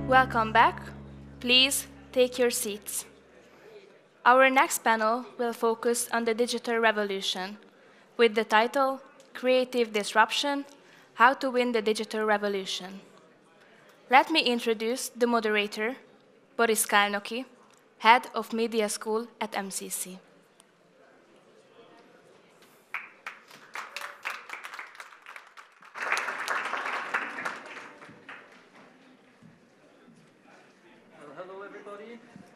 Welcome back. Please take your seats. Our next panel will focus on the digital revolution with the title Creative Disruption: How to Win the Digital Revolution. Let me introduce the moderator, Boris Kalnoky, Head of Media School at MCC.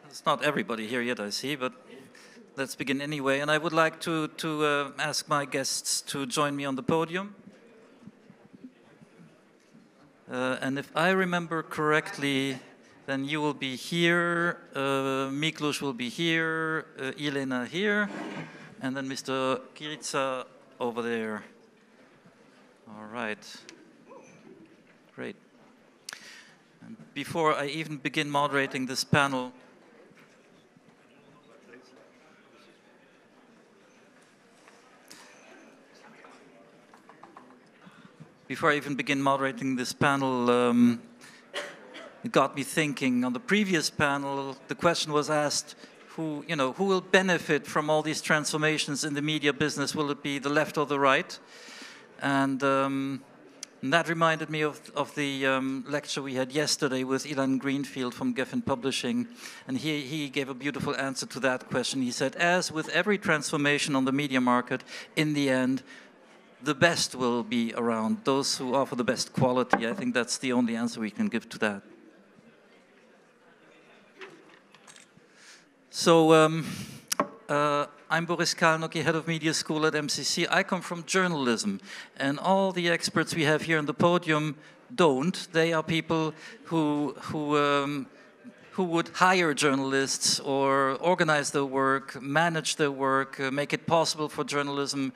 It's not everybody here yet, I see, but let's begin anyway. And I would like to ask my guests to join me on the podium. And if I remember correctly, then you will be here, Miklós will be here, Elena here, and then Mr. Kirica over there. All right. Great. And before I even begin moderating this panel, it got me thinking. On the previous panel, the question was asked, who will benefit from all these transformations in the media business? Will it be the left or the right? And that reminded me of the lecture we had yesterday with Ilan Greenfield from Geffen Publishing. And he gave a beautiful answer to that question. He said, as with every transformation on the media market, in the end, the best will be around, those who offer the best quality. I think that's the only answer we can give to that. So I'm Boris Kalnoky, Head of Media School at MCC. I come from journalism, and all the experts we have here on the podium don't. They are people who would hire journalists or organize their work, manage their work, make it possible for journalism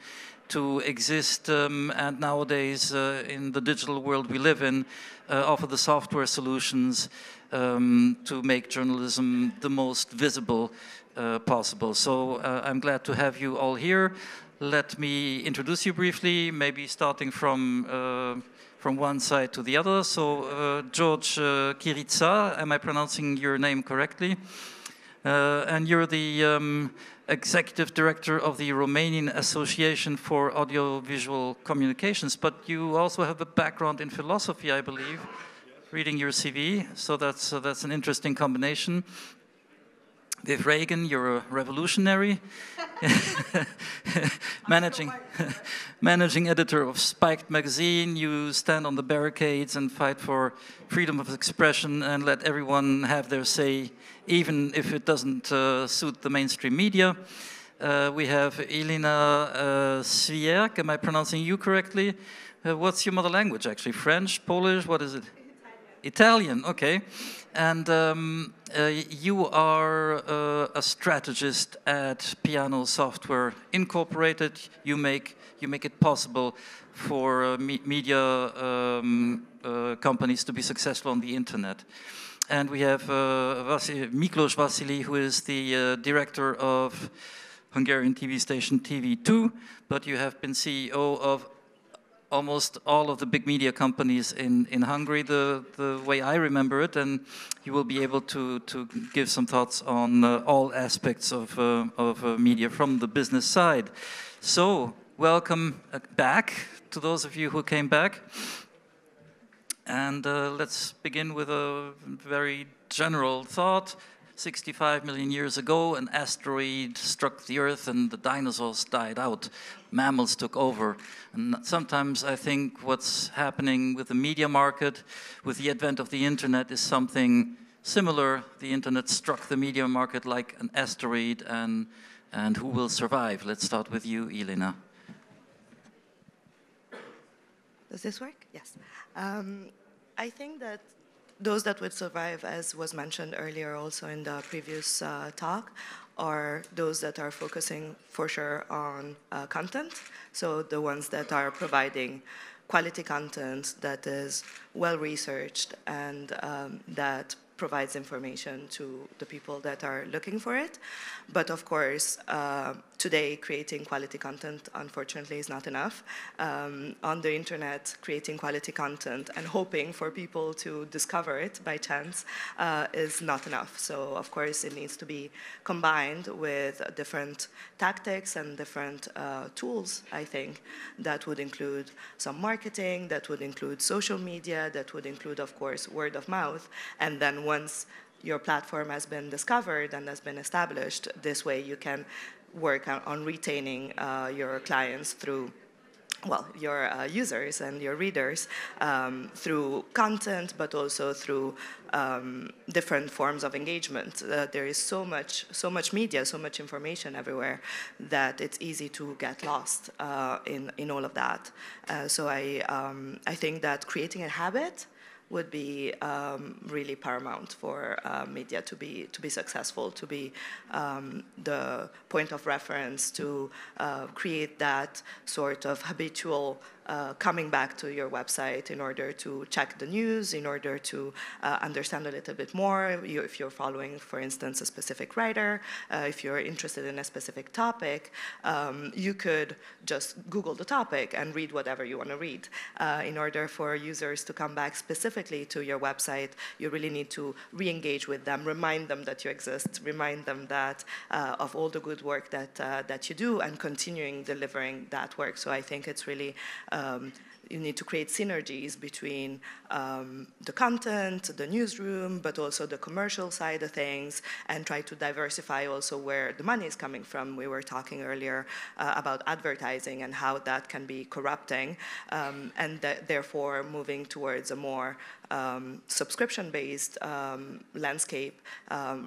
to exist, and nowadays in the digital world we live in, offer the software solutions to make journalism the most visible possible. So I'm glad to have you all here. Let me introduce you briefly, maybe starting from one side to the other. So George Kirica, am I pronouncing your name correctly? And you're the Executive Director of the Romanian Association for Audiovisual Communications, but you also have a background in philosophy, I believe, reading your CV, so that's an interesting combination. With Reagan, you're a revolutionary, managing editor of Spiked magazine. You stand on the barricades and fight for freedom of expression and let everyone have their say, even if it doesn't suit the mainstream media. We have Elena Swierk. Am I pronouncing you correctly? What's your mother language, actually? French, Polish, what is it? Italian, okay. And you are a strategist at Piano Software Incorporated. You make it possible for media companies to be successful on the internet. And we have Miklós Vasily, who is the director of Hungarian TV station TV2, but you have been CEO of almost all of the big media companies in Hungary, the way I remember it, and you will be able to give some thoughts on all aspects of media from the business side. So, welcome back to those of you who came back. And let's begin with a very general thought. 65 million years ago, an asteroid struck the Earth and the dinosaurs died out. Mammals took over. And sometimes I think what's happening with the media market, with the advent of the internet, is something similar. The internet struck the media market like an asteroid, and who will survive? Let's start with you, Elena. Does this work? Yes. I think that those that would survive, as was mentioned earlier also in the previous talk, are those that are focusing for sure on content. So the ones that are providing quality content that is well researched and that provides information to the people that are looking for it. But of course, today, creating quality content, unfortunately, is not enough. On the internet, creating quality content and hoping for people to discover it by chance is not enough. So, of course, it needs to be combined with different tactics and different tools, I think, that would include some marketing, that would include social media, that would include, of course, word of mouth. And then once your platform has been discovered and has been established, this way you can work on retaining your clients through, well, your users and your readers through content, but also through different forms of engagement. There is so much media, so much information everywhere that it's easy to get lost in all of that. So I think that creating a habit would be really paramount for media to be successful, to be the point of reference, to create that sort of habitual coming back to your website in order to check the news, in order to understand a little bit more. If you're following, for instance, a specific writer, if you're interested in a specific topic, you could just Google the topic and read whatever you want to read. In order for users to come back specifically to your website, you really need to re-engage with them, remind them that you exist, remind them that of all the good work that you do, and continuing delivering that work. So I think it's really you need to create synergies between the content, the newsroom, but also the commercial side of things, and try to diversify also where the money is coming from. We were talking earlier about advertising and how that can be corrupting, and therefore moving towards a more subscription-based landscape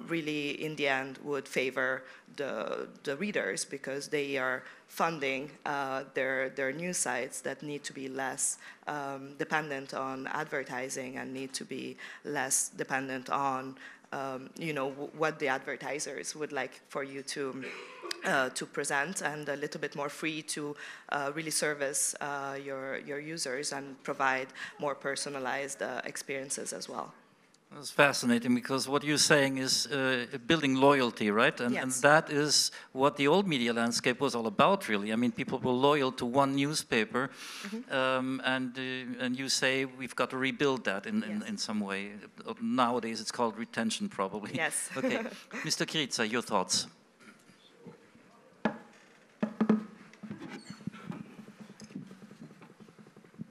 really, in the end, would favor the readers, because they are funding their news sites that need to be less dependent on advertising and need to be less dependent on what the advertisers would like for you to present, and a little bit more free to really service your users and provide more personalized experiences as well. That's fascinating, because what you're saying is building loyalty, right? And, yes. and that is what the old media landscape was all about, really. I mean, people were loyal to one newspaper, and you say we've got to rebuild that in some way. Nowadays, it's called retention, probably. Yes. Okay, Mr. Kriza, your thoughts.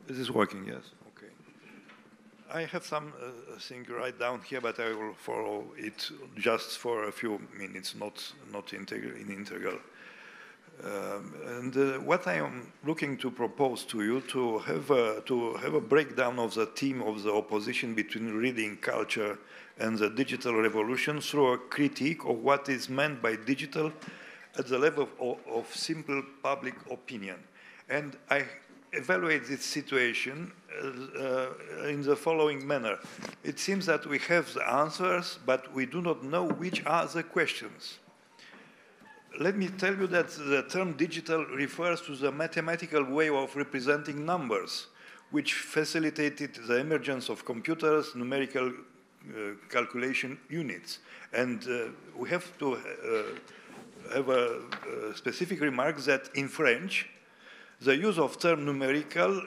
This is working, yes. I have some thing right down here, but I will follow it just for a few minutes, not integral. And what I am looking to propose to you to have a breakdown of the theme of the opposition between reading culture and the digital revolution through a critique of what is meant by digital at the level of simple public opinion. And I evaluate this situation in the following manner. It seems that we have the answers, but we do not know which are the questions. Let me tell you that the term digital refers to the mathematical way of representing numbers, which facilitated the emergence of computers, numerical calculation units. And we have to have a specific remark that in French, the use of term numerical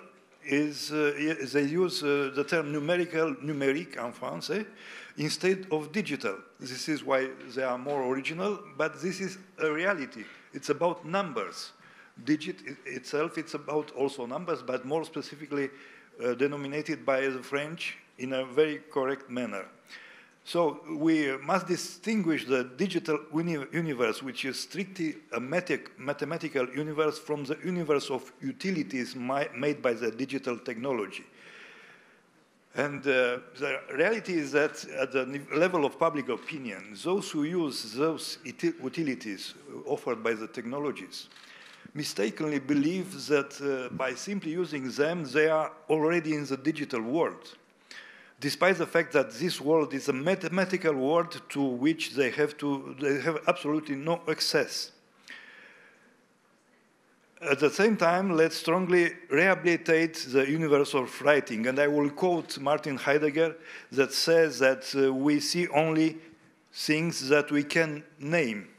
is, they use the term numérique en français, instead of digital. This is why they are more original, but this is a reality. It's about numbers. Digit itself, it's about also numbers, but more specifically denominated by the French in a very correct manner. So we must distinguish the digital universe, which is strictly a mathematical universe, from the universe of utilities made by the digital technology. And the reality is that at the level of public opinion, those who use those utilities offered by the technologies mistakenly believe that by simply using them, they are already in the digital world, despite the fact that this world is a mathematical world to which they have absolutely no access. At the same time, let's strongly rehabilitate the universe of writing. And I will quote Martin Heidegger that says that we see only things that we can name.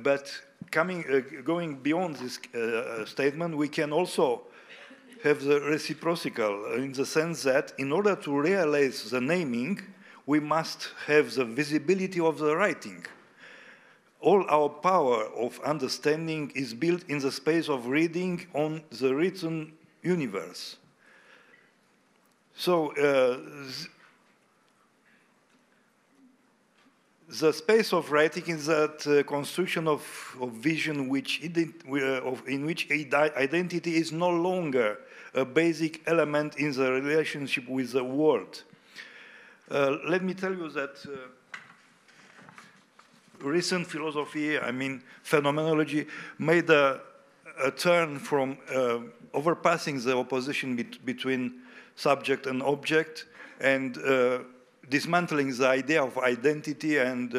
But going beyond this statement, we can also have the reciprocal in the sense that in order to realize the naming, we must have the visibility of the writing. All our power of understanding is built in the space of reading on the written universe. So the space of writing is that construction of vision in which identity is no longer a basic element in the relationship with the world. Let me tell you that recent philosophy, I mean phenomenology, made a turn from overpassing the opposition between subject and object and dismantling the idea of identity and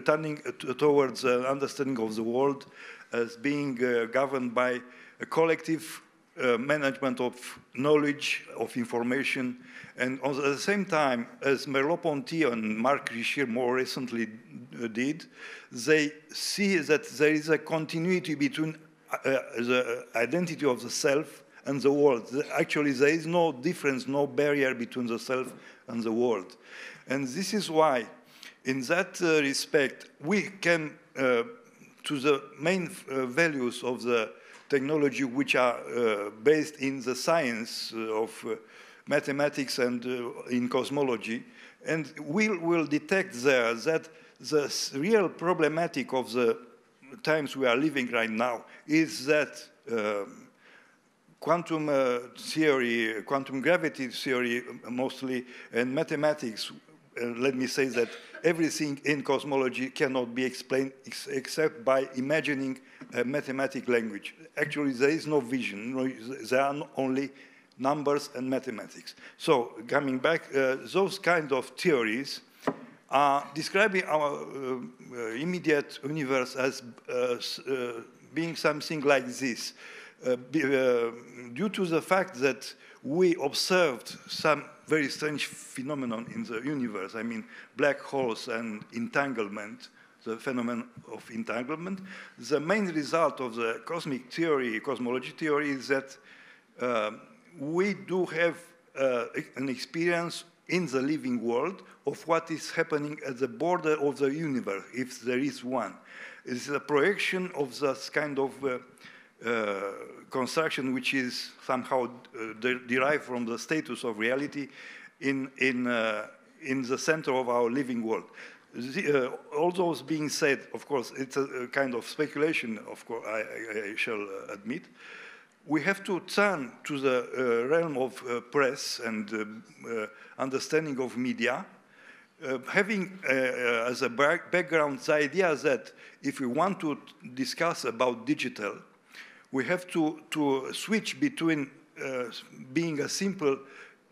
turning towards understanding of the world as being governed by a collective management of knowledge, of information, and at the same time, as Merleau-Ponty and Marc Richir more recently did, they see that there is a continuity between the identity of the self and the world. Actually, there is no difference, no barrier between the self and the world. And this is why, in that respect, we can, to the main values of the technology which are based in the science of mathematics and in cosmology, and we will detect there that the real problematic of the times we are living right now is that quantum theory, quantum gravity theory mostly, and mathematics, let me say that everything in cosmology cannot be explained except by imagining a mathematical language. Actually, there is no vision. There are only numbers and mathematics. So, coming back, those kind of theories are describing our immediate universe as being something like this. Due to the fact that we observed some very strange phenomenon in the universe, I mean black holes and entanglement, the phenomenon of entanglement, the main result of the cosmic theory, cosmology theory, is that we do have an experience in the living world of what is happening at the border of the universe, if there is one. It's a projection of this kind of construction which is somehow derived from the status of reality in the center of our living world. All those being said, of course, it's a kind of speculation, of course, I shall admit. We have to turn to the realm of press and understanding of media, having as a background the idea that if we want to discuss about digital, we have to switch between being a simple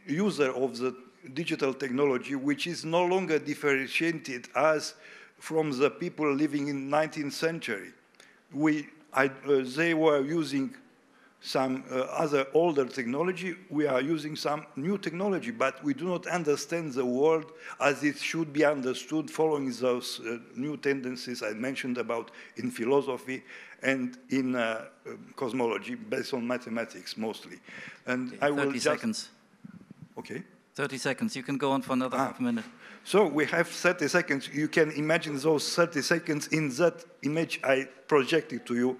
user of the digital technology, which is no longer differentiated as from the people living in the 19th century. They were using some other older technology, we are using some new technology, but we do not understand the world as it should be understood following those new tendencies I mentioned about in philosophy and in cosmology, based on mathematics mostly. And I will 30 seconds. Okay. 30 seconds. You can go on for another half a minute. So we have 30 seconds. You can imagine those 30 seconds in that image I projected to you,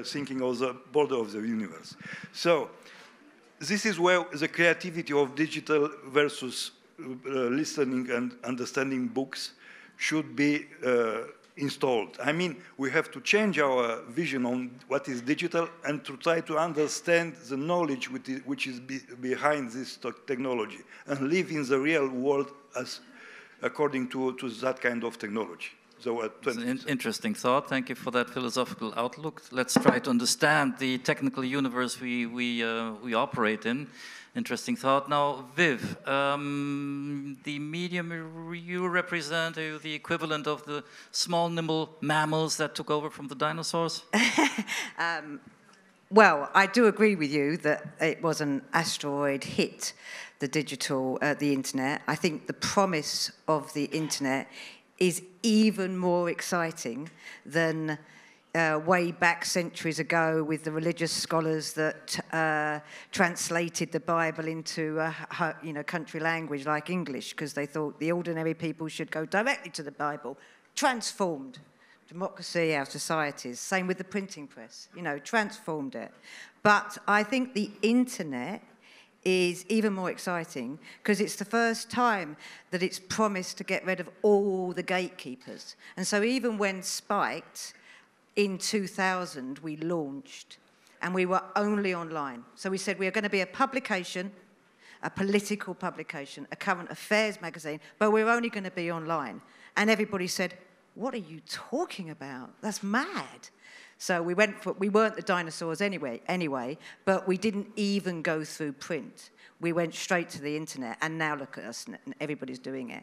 thinking of the border of the universe. So this is where the creativity of digital versus listening and understanding books should be installed. I mean, we have to change our vision on what is digital and to try to understand the knowledge which is behind this technology and live in the real world as according to that kind of technology. So it's an interesting thought. Thank you for that philosophical outlook. Let's try to understand the technical universe we operate in. Interesting thought. Now, Viv, the medium you represent, are you the equivalent of the small, nimble mammals that took over from the dinosaurs? Well, I do agree with you that it was an asteroid hit the internet. I think the promise of the internet is even more exciting than way back centuries ago with the religious scholars that translated the Bible into a country language like English because they thought the ordinary people should go directly to the Bible. Transformed democracy, our societies. Same with the printing press, transformed it. But I think the internet is even more exciting because it's the first time that it's promised to get rid of all the gatekeepers. And so even when Spiked, in 2000, we launched, and we were only online. So we said we are going to be a publication, a political publication, a current affairs magazine, but we're only going to be online. And everybody said, what are you talking about? That's mad. So we weren't the dinosaurs anyway, but we didn't even go through print. We went straight to the internet, and now look at us, and everybody's doing it.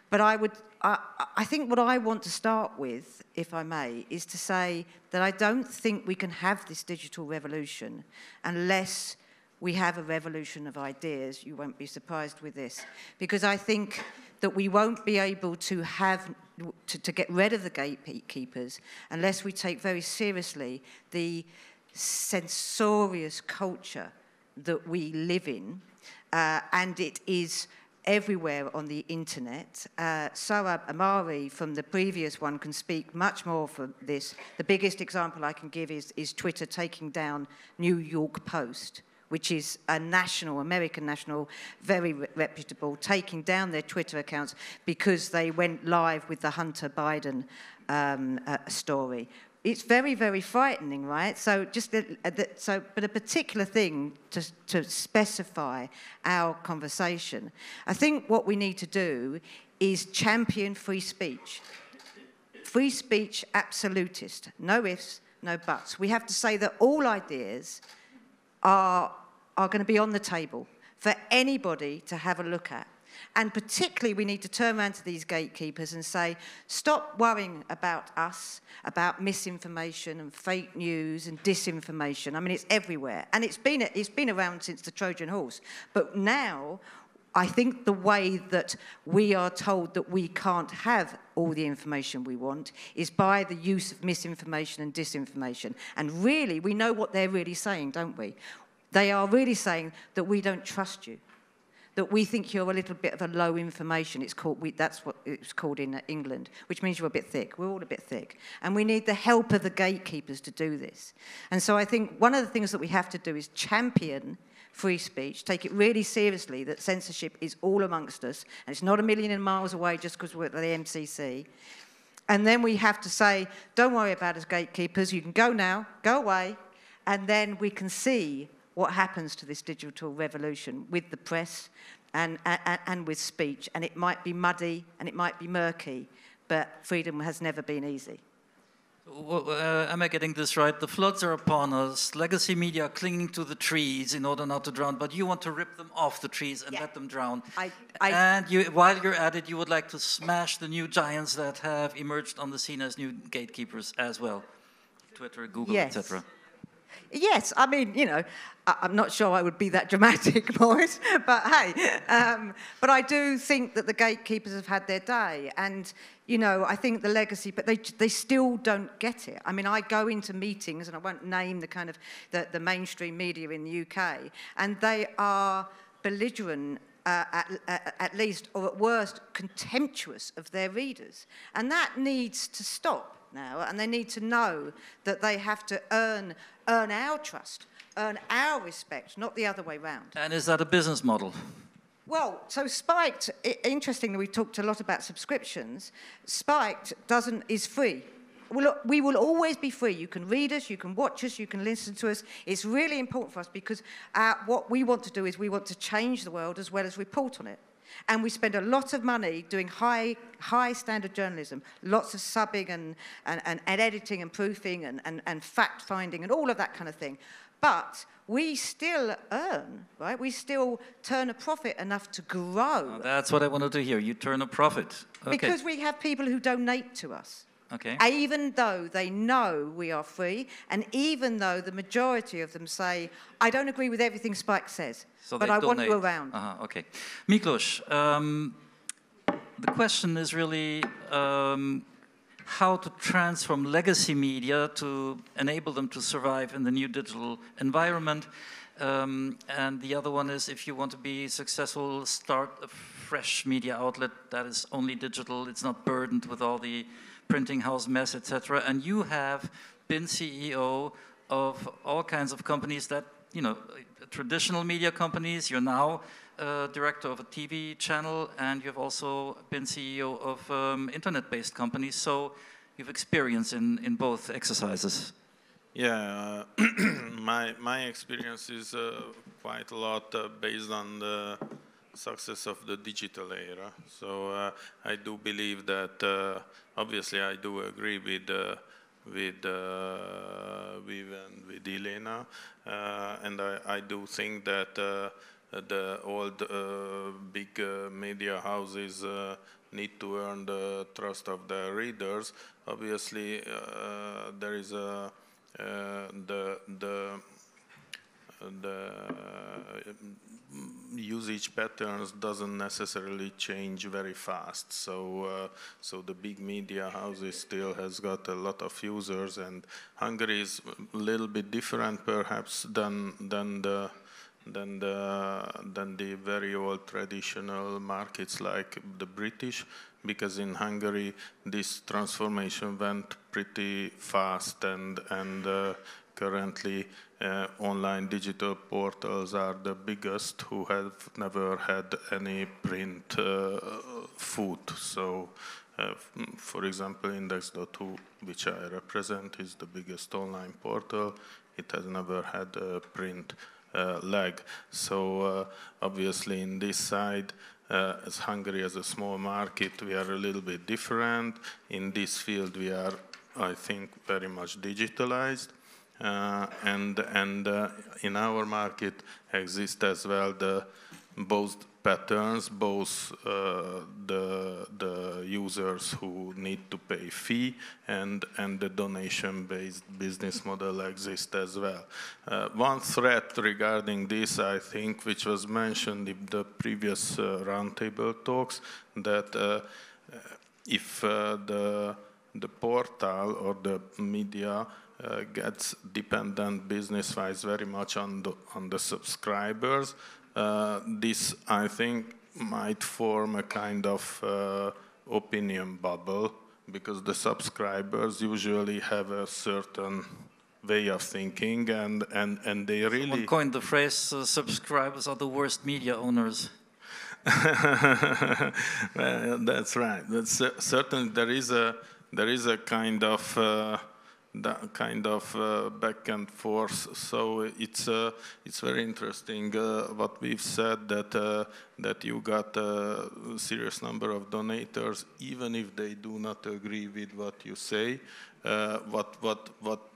But I think what I want to start with, if I may, is to say that I don't think we can have this digital revolution unless we have a revolution of ideas. You won't be surprised with this, because I think that we won't be able to get rid of the gatekeepers unless we take very seriously the censorious culture that we live in, and it is everywhere on the internet. Sohrab Ahmari from the previous one can speak much more for this. The biggest example I can give is Twitter taking down New York Post, which is a American national, very reputable, taking down their Twitter accounts because they went live with the Hunter Biden story. It's very, very frightening, right? So but a particular thing to specify our conversation. I think what we need to do is champion free speech. Free speech absolutist, no ifs, no buts. We have to say that all ideas are going to be on the table for anybody to have a look at. And particularly, we need to turn around to these gatekeepers and say, stop worrying about us, about misinformation and fake news and disinformation. I mean, it's everywhere. And it's been around since the Trojan horse. But now, I think the way that we are told that we can't have all the information we want is by the use of misinformation and disinformation. And really, we know what they're really saying, don't we? They are really saying that we don't trust you, that we think you're a little bit of a low information. That's what it's called in England, which means you're a bit thick. We're all a bit thick. And we need the help of the gatekeepers to do this. And so I think one of the things that we have to do is champion free speech, take it really seriously that censorship is all amongst us, and it's not a million miles away just because we're at the MCC. And then we have to say, don't worry about us gatekeepers, you can go now, go away, and then we can see what happens to this digital revolution with the press and with speech. And it might be muddy and it might be murky, but freedom has never been easy. Well, am I getting this right? The floods are upon us. Legacy media are clinging to the trees in order not to drown, but you want to rip them off the trees and let them drown. While you're at it, you would like to smash the new giants that have emerged on the scene as new gatekeepers as well. Twitter, Google, etc. Yes, I mean, I'm not sure I would be that dramatic, Maurice, but hey, but I do think that the gatekeepers have had their day, and, I think the legacy, but they still don't get it. I mean, I go into meetings, and I won't name the kind of, the mainstream media in the UK, and they are belligerent, at least, or at worst, contemptuous of their readers, and that needs to stop now, and they need to know that they have to earn our trust, earn our respect, not the other way round. And is that a business model? Well, so Spiked, interestingly, we talked a lot about subscriptions. Spiked is free. Well, look, we will always be free. You can read us, you can watch us, you can listen to us. It's really important for us because what we want to do is we want to change the world as well as report on it. And we spend a lot of money doing high standard journalism, lots of subbing and editing and proofing and fact finding and all of that kind of thing. But we still earn, right? We still turn a profit enough to grow. Oh, that's what I wanted to hear. You turn a profit. Okay. Because we have people who donate to us. Okay. Even though they know we are free, and even though the majority of them say, I don't agree with everything Spike says, so but I want you around. Okay. Miklos, the question is really how to transform legacy media to enable them to survive in the new digital environment. And the other one is, if you want to be successful, start a fresh media outlet that is only digital. It's not burdened with all the printing house mess, etc. And you have been CEO of all kinds of companies that, you know, traditional media companies. You're now director of a TV channel, and you've also been CEO of internet-based companies. So you've experience in both exercises. Yeah, my experience is quite a lot based on the success of the digital era. So I do believe that, obviously I do agree with Viv and with Elena, and I do think that the old big media houses need to earn the trust of their readers. Obviously, there is the usage patterns doesn't necessarily change very fast. So so the big media houses still has got a lot of users, and Hungary is a little bit different perhaps than the very old traditional markets like the British, because in Hungary this transformation went pretty fast, and currently online digital portals are the biggest who have never had any print food. So for example, Index.hu, which I represent, is the biggest online portal. It has never had a print leg. So obviously in this side, as Hungary as a small market, we are a little bit different. In this field we are, I think, very much digitalized. And in our market exist as well both patterns, both the users who need to pay fee and the donation-based business model exists as well. One threat regarding this, I think, which was mentioned in the previous roundtable talks, that if the portal or the media gets dependent business-wise very much on the subscribers, this, I think, might form a kind of opinion bubble, because the subscribers usually have a certain way of thinking, and they really... Someone coined the phrase, subscribers are the worst media owners. Well, that's right. That's certainly there is a kind of back and forth. So it's very interesting what we've said, that you got a serious number of donators, even if they do not agree with what you say. What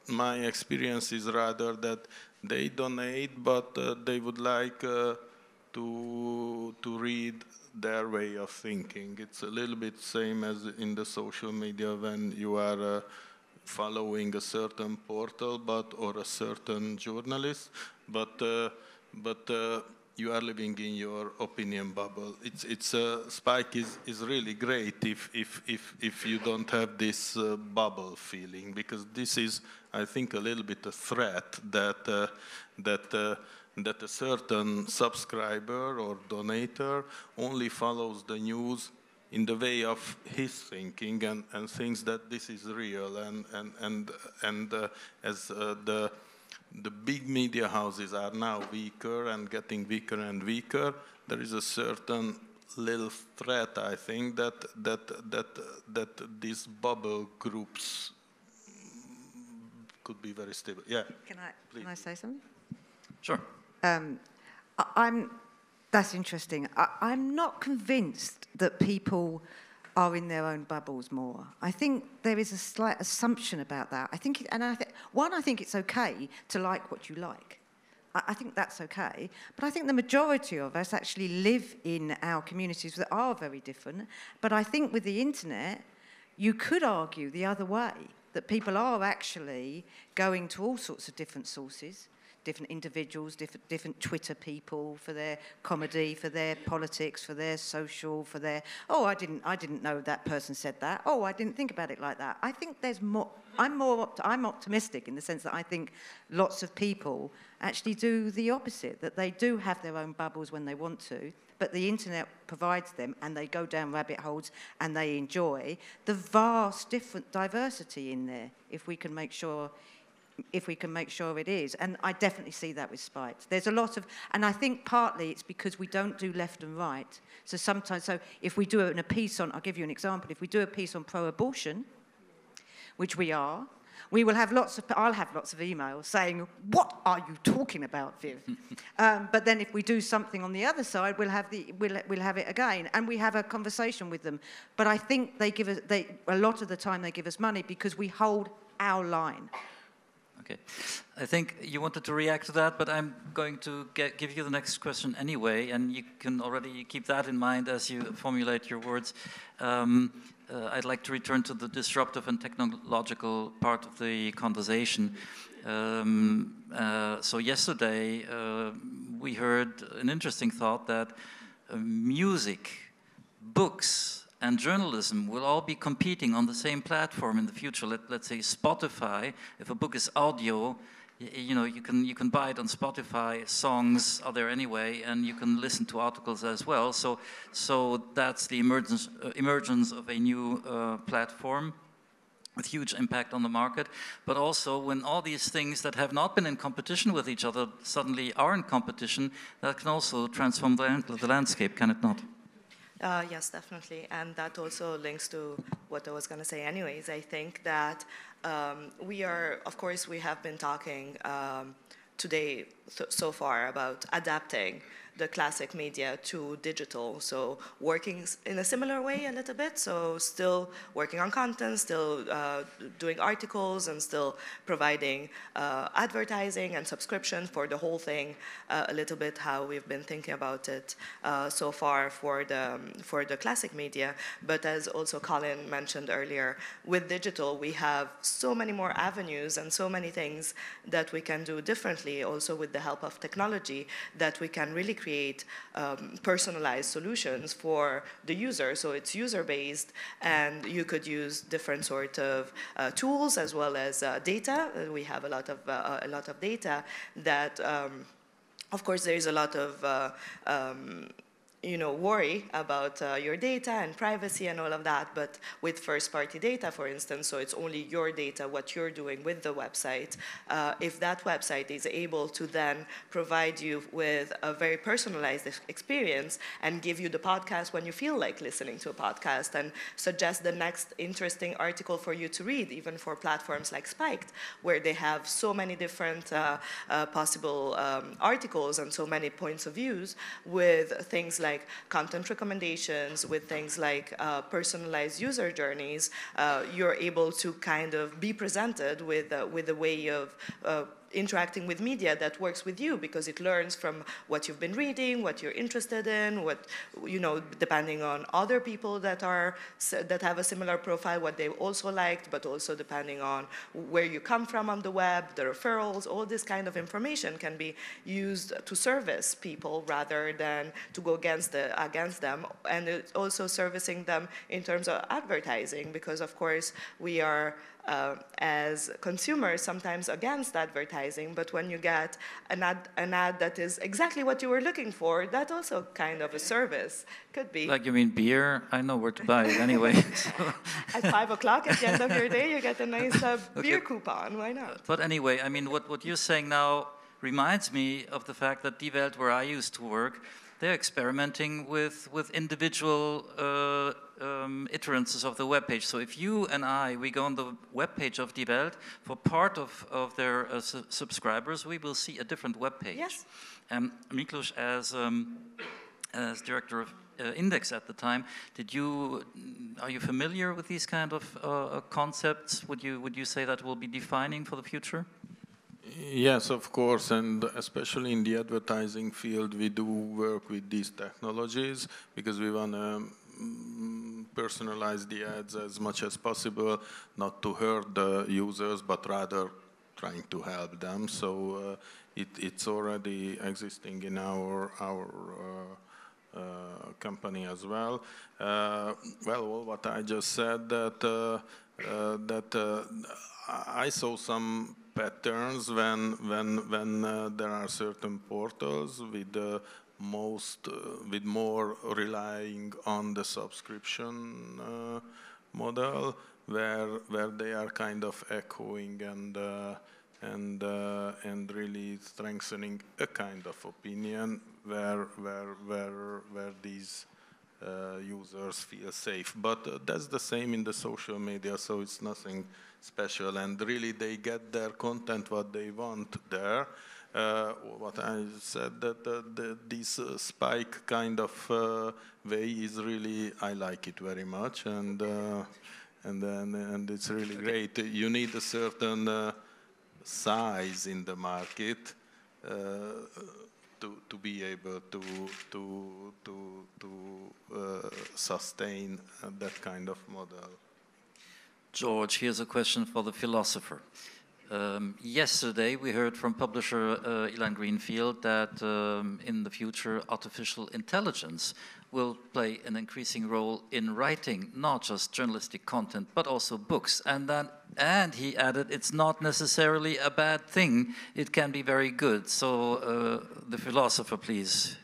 my experience is rather that they donate, but they would like to read their way of thinking. It's a little bit same as in the social media when you are following a certain portal or a certain journalist, but you are living in your opinion bubble. It's Spike is really great if you don't have this bubble feeling, because this is, I think, a little bit a threat that a certain subscriber or donator only follows the news in the way of his thinking and thinks that this is real, and as the big media houses are now weaker and getting weaker and weaker, there is a certain little threat, I think, that these bubble groups could be very stable. Yeah. Can I say something? Sure. That's interesting. I'm not convinced that people are in their own bubbles more. I think there is a slight assumption about that. I think it's okay to like what you like. I think that's okay. But I think the majority of us actually live in our communities that are very different. But I think with the internet, you could argue the other way, that people are actually going to all sorts of different sources different individuals, different Twitter people for their comedy, for their politics, for their social, for their, oh, I didn't know that person said that. Oh, I didn't think about it like that. I think there's more. I'm optimistic in the sense that I think lots of people actually do the opposite, that they do have their own bubbles when they want to, but the internet provides them, and they go down rabbit holes and they enjoy the vast different diversity in there. If we can make sure it is, and I definitely see that with Spiked. There's a lot of, and I think partly it's because we don't do left and right. So sometimes, if we do a piece on, I'll give you an example. If we do a piece on pro-abortion, which we are, we will have I'll have lots of emails saying, "What are you talking about, Viv?" But then if we do something on the other side, we'll have it again, and we have a conversation with them. But I think a lot of the time they give us money because we hold our line. Okay, I think you wanted to react to that, but I'm going to give you the next question anyway, and you can already keep that in mind as you formulate your words. I'd like to return to the disruptive and technological part of the conversation. So yesterday we heard an interesting thought that music, books, and journalism will all be competing on the same platform in the future. Let's say Spotify. If a book is audio, you know, you can buy it on Spotify. Songs are there anyway, and you can listen to articles as well. So that's the emergence of a new platform with huge impact on the market. But also, when all these things that have not been in competition with each other suddenly are in competition, that can also transform the landscape, can it not? Yes, definitely, and that also links to what I was going to say anyways. I think that we have been talking today so far about adapting the classic media to digital, so working in a similar way a little bit, so still working on content, still doing articles, and still providing advertising and subscription for the whole thing, a little bit how we've been thinking about it so far for the classic media. But as also Colin mentioned earlier, with digital we have so many more avenues and so many things that we can do differently, also with the help of technology, that we can really create personalized solutions for the user. So it's user-based, and you could use different sort of tools as well as data. We have a lot of data that, of course, there is a lot of worry about your data and privacy and all of that, but with first-party data, for instance, so it's only your data, what you're doing with the website. If that website is able to then provide you with a very personalized experience and give you the podcast when you feel like listening to a podcast, and suggest the next interesting article for you to read, even for platforms like Spiked, where they have so many different possible articles and so many points of views, with things like content recommendations, with things like personalized user journeys, you're able to kind of be presented with a way of interacting with media that works with you, because it learns from what you've been reading, what you're interested in, what, depending on other people that have a similar profile, what they also liked, but also depending on where you come from on the web, the referrals, all this kind of information can be used to service people rather than to go against them. And it's also servicing them in terms of advertising, because of course we are as consumers sometimes against advertising, but when you get an ad that is exactly what you were looking for, that's also kind of a service. Could be. Like, you mean beer? I know where to buy it anyway. At 5 o'clock at the end of your day, you get a nice beer coupon. Why not? But anyway, I mean, what you're saying now reminds me of the fact that Die Welt, where I used to work, they're experimenting with individual iterances of the web page. So if you and we go on the web page of Die Welt, for part of their subscribers, we will see a different web page. Yes. Miklos, as director of Index at the time, are you familiar with these kind of concepts? Would you say that will be defining for the future? Yes, of course, and especially in the advertising field, we do work with these technologies because we want to personalize the ads as much as possible, not to hurt the users, but rather trying to help them. So it's already existing in our company as well. Well, what I just said, that I saw some patterns when there are certain portals with with more relying on the subscription model, where they are kind of echoing and really strengthening a kind of opinion where these users feel safe. But that's the same in the social media, so it's nothing special. And really, they get their content what they want there. What I said, that this spike kind of way is really, I like it very much, and it's really great. You need a certain size in the market to be able to sustain that kind of model. George, here's a question for the philosopher. Yesterday, we heard from publisher Ilan Greenfield that in the future, artificial intelligence will play an increasing role in writing, not just journalistic content, but also books. And he added, it's not necessarily a bad thing. It can be very good. So the philosopher, please,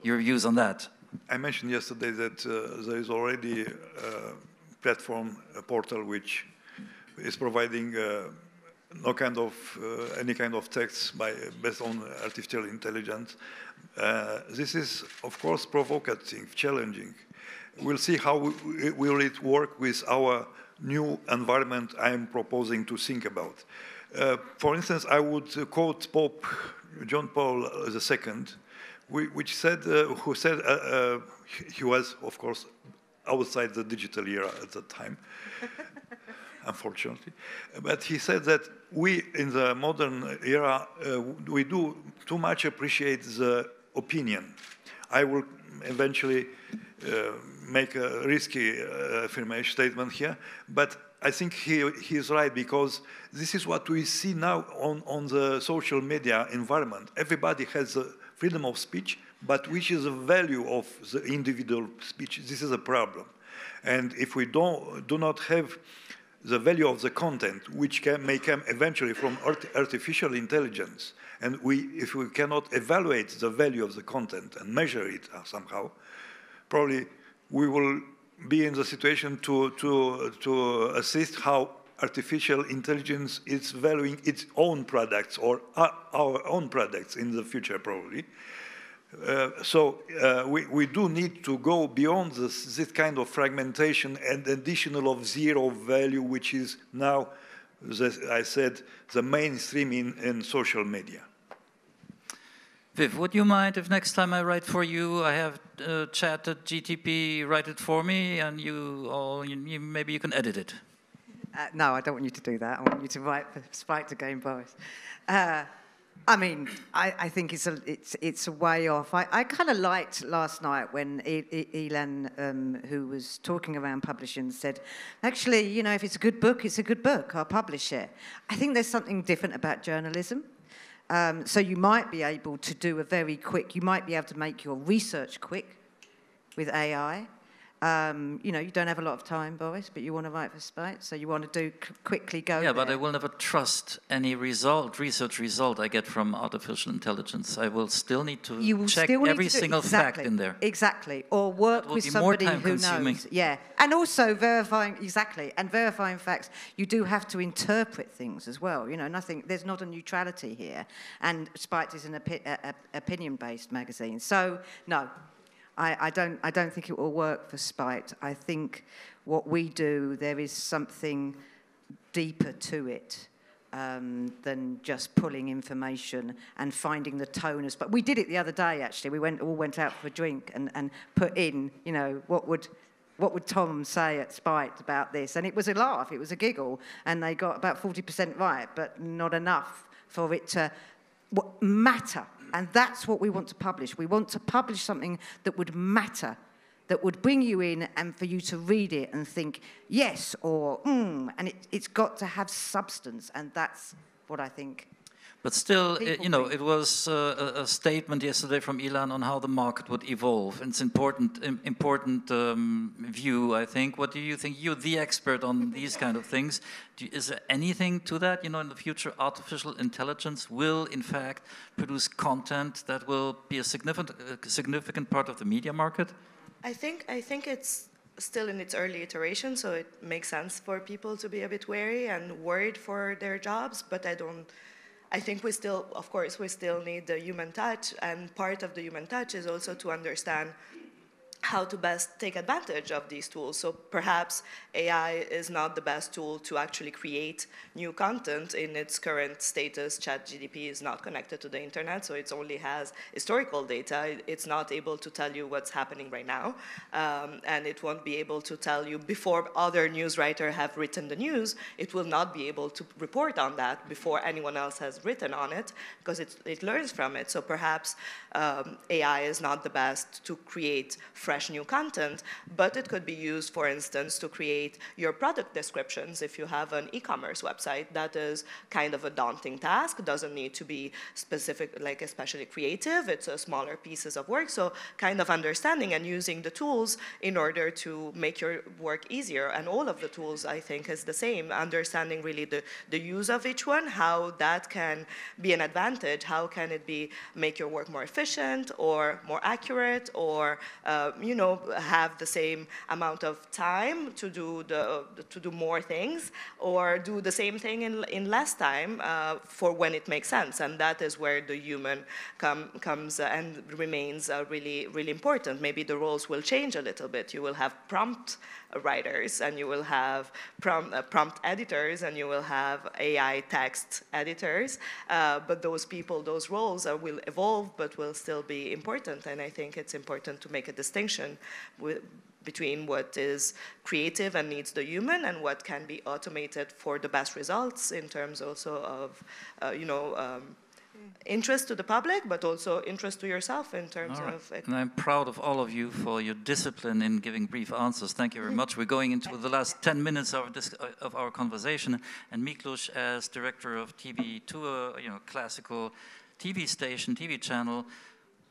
your views on that. I mentioned yesterday that there is already a platform, a portal, which is providing any kind of text based on artificial intelligence. This is, of course, provocative, challenging. We'll see how will it work with our new environment I am proposing to think about. For instance, I would quote Pope John Paul II, which said, who said he was, of course, outside the digital era at that time. Unfortunately. But he said that we, in the modern era, we do too much appreciate the opinion. I will eventually make a risky affirmation statement here, but I think he is right, because this is what we see now on the social media environment. Everybody has the freedom of speech, but which is the value of the individual speech? This is a problem. And if we do not have the value of the content, which may come eventually from artificial intelligence, and if we cannot evaluate the value of the content and measure it somehow, probably we will be in the situation to assist how artificial intelligence is valuing its own products or our own products in the future, probably. So we do need to go beyond this kind of fragmentation and additional of zero value, which is now, as I said, the mainstream in social media. Viv, would you mind if next time I write for you, I have chatted GTP write it for me, and maybe you can edit it? No, I don't want you to do that. I want you to write for Spike to gain Boris. I mean, I think it's a way off. I kind of liked last night when Ilan, who was talking around publishing, said, actually, you know, if it's a good book, it's a good book. I'll publish it. I think there's something different about journalism. So you might be able to do a very quick, you might be able to make your research quick with AI. You know, you don't have a lot of time, Boris, but you want to write for Spike, so you want to quickly go there. But I will never trust any research result I get from artificial intelligence. I will still need to check every single fact in there. Exactly, or work with somebody who knows. Yeah, and also verifying, and verifying facts. You do have to interpret things as well. You know, there's not a neutrality here. And Spike is an opinion-based magazine, so no. I don't think it will work for Spite. I think what we do, there is something deeper to it than just pulling information and finding the toners. But we did it the other day, actually. We all went out for a drink and put in, you know, what would Tom say at Spite about this? And it was a laugh, it was a giggle, and they got about 40% right, but not enough for it to matter. And that's what we want to publish. We want to publish something that would matter, that would bring you in and for you to read it and think, yes, or and it's got to have substance, and that's what what I think. But still, People you know, think. it was a statement yesterday from Elon on how the market would evolve. It's important view, I think. What do you think? You're the expert on these kind of things. Is there anything to that? You know, in the future, artificial intelligence will, in fact, produce content that will be a significant part of the media market? I think it's still in its early iteration, so it makes sense for people to be a bit wary and worried for their jobs, but I think we still, of course, we still need the human touch, and part of the human touch is also to understand how to best take advantage of these tools. So perhaps AI is not the best tool to actually create new content in its current status. ChatGPT is not connected to the internet, so it only has historical data. It's not able to tell you what's happening right now, and it won't be able to tell you before other news writers have written the news. It will not be able to report on that before anyone else has written on it, because it learns from it. So perhaps AI is not the best to create fresh new content, but it could be used, for instance, to create your product descriptions. If you have an e-commerce website, that is kind of a daunting task. It doesn't need to be specific, like especially creative. It's a smaller pieces of work. So kind of understanding and using the tools in order to make your work easier. And all of the tools, I think, is the same. Understanding really the use of each one, how that can be an advantage, how can it make your work more efficient or more accurate, or you know, have the same amount of time to do more things, or do the same thing in less time for when it makes sense. And that is where the human comes and remains really, really important. Maybe the roles will change a little bit. You will have prompt writers, and you will have prompt editors, and you will have AI text editors. But those people, those roles will evolve, but will still be important. And I think it's important to make a distinction between what is creative and needs the human, and what can be automated for the best results in terms also of, interest to the public, but also interest to yourself in terms of... And I'm proud of all of you for your discipline in giving brief answers. Thank you very much. We're going into the last 10 minutes of our conversation, and Miklos, as director of TV2, classical TV station, TV channel,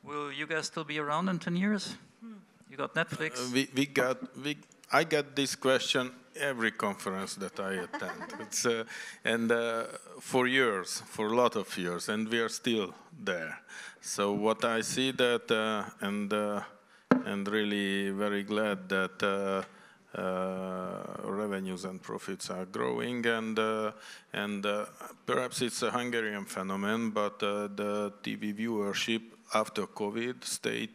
will you guys still be around in 10 years? You got Netflix? I get this question every conference that I attend. For years, for a lot of years, and we are still there. So what I see that, and really very glad that revenues and profits are growing, and perhaps it's a Hungarian phenomenon, but the TV viewership after COVID stayed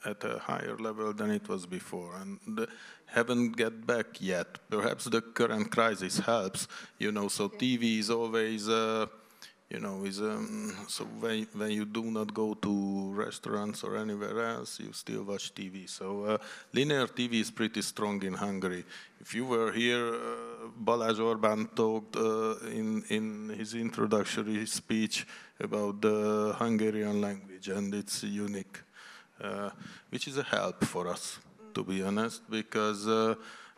at a higher level than it was before, and haven't get back yet. Perhaps the current crisis helps, so TV is always, so when you do not go to restaurants or anywhere else, you still watch TV. So linear TV is pretty strong in Hungary. If you were here, Balázs Orbán talked in his introductory speech about the Hungarian language and its unique, which is a help for us, to be honest, because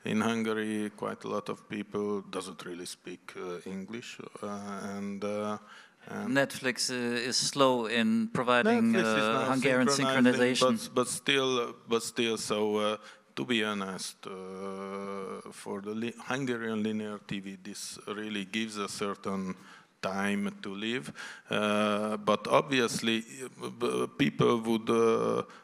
in Hungary quite a lot of people doesn't really speak English, and Netflix is slow in providing Hungarian synchronization, but still. So to be honest, for the Hungarian linear TV, this really gives a certain time to live, but obviously people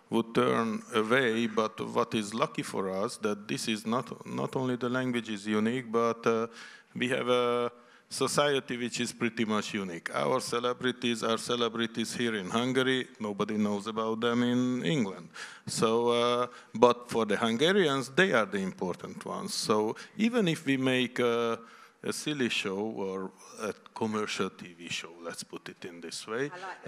would turn away. But what is lucky for us that this is not only the language is unique, but we have a society which is pretty much unique. Our celebrities are celebrities here in Hungary. Nobody knows about them in England. So, but for the Hungarians, they are the important ones. So even if we make a silly show or a commercial TV show, let's put it in this way. I like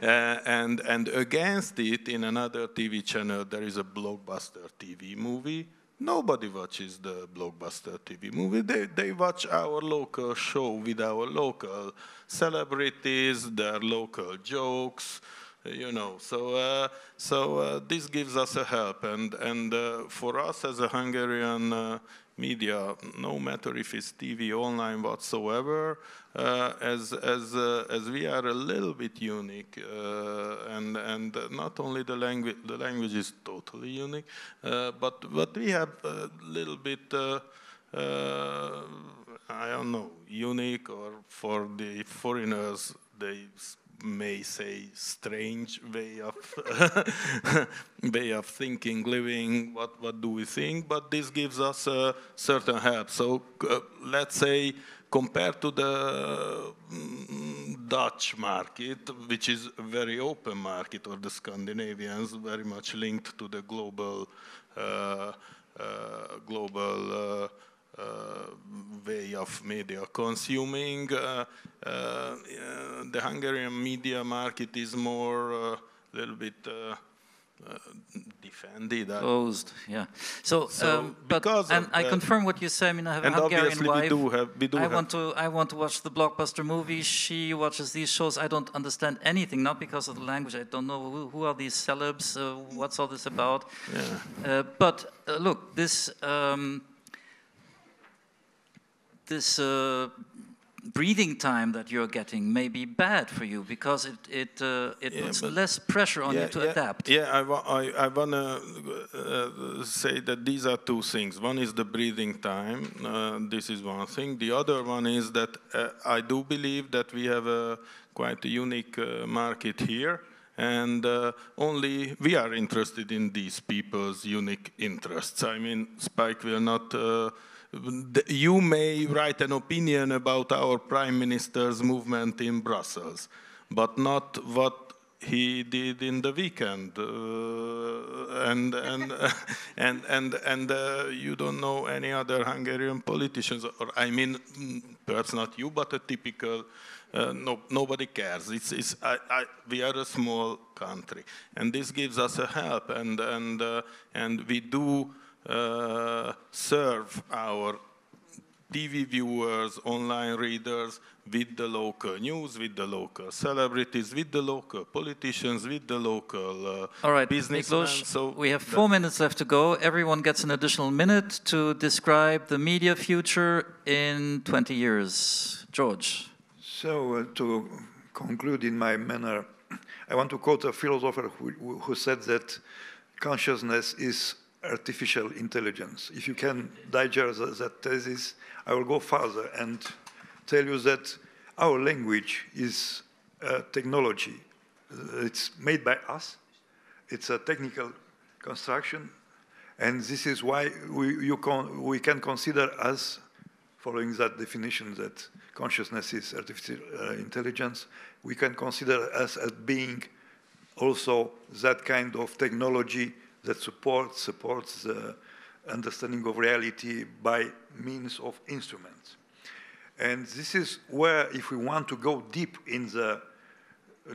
that. and against it, in another TV channel, there is a blockbuster TV movie. Nobody watches the blockbuster TV movie. They watch our local show with our local celebrities, their local jokes, you know. So this gives us a help, and for us as a Hungarian media, no matter if it's TV, online, whatsoever, as we are a little bit unique, and not only the language is totally unique, but we have a little bit, I don't know, unique, or for the foreigners, they may say strange way of way of thinking, living. What do we think? But this gives us a certain help. So let's say, compared to the Dutch market, which is a very open market, or the Scandinavians, very much linked to the global way of media consuming. The Hungarian media market is more a little bit defended. Closed, yeah. So because I confirm what you say. I mean, I have a Hungarian wife. I want to watch the blockbuster movies. She watches these shows. I don't understand anything, not because of the language. I don't know who are these celebs. What's all this about? Yeah. But look, this breathing time that you're getting may be bad for you, because it puts less pressure on you to adapt. Yeah, I want to say that these are two things. One is the breathing time. This is one thing. The other one is that I do believe that we have a quite a unique market here, and only we are interested in these people's unique interests. I mean, Spike will not... you may write an opinion about our Prime Minister's movement in Brussels, but not what he did in the weekend, and you don't know any other Hungarian politicians, or I mean, perhaps not you, but a typical. Nobody cares. We are a small country, and this gives us a help, and we do. Serve our TV viewers, online readers, with the local news, with the local celebrities, with the local politicians, with the local businessmen. So we have 4 minutes left to go. Everyone gets an additional minute to describe the media future in 20 years. George. So to conclude in my manner, I want to quote a philosopher who said that consciousness is artificial intelligence. If you can digest that thesis, I will go further and tell you that our language is a technology. It's made by us. It's a technical construction, and this is why we can consider us, following that definition that consciousness is artificial intelligence, we can consider us as being also that kind of technology that supports the understanding of reality by means of instruments. And this is where, if we want to go deep in the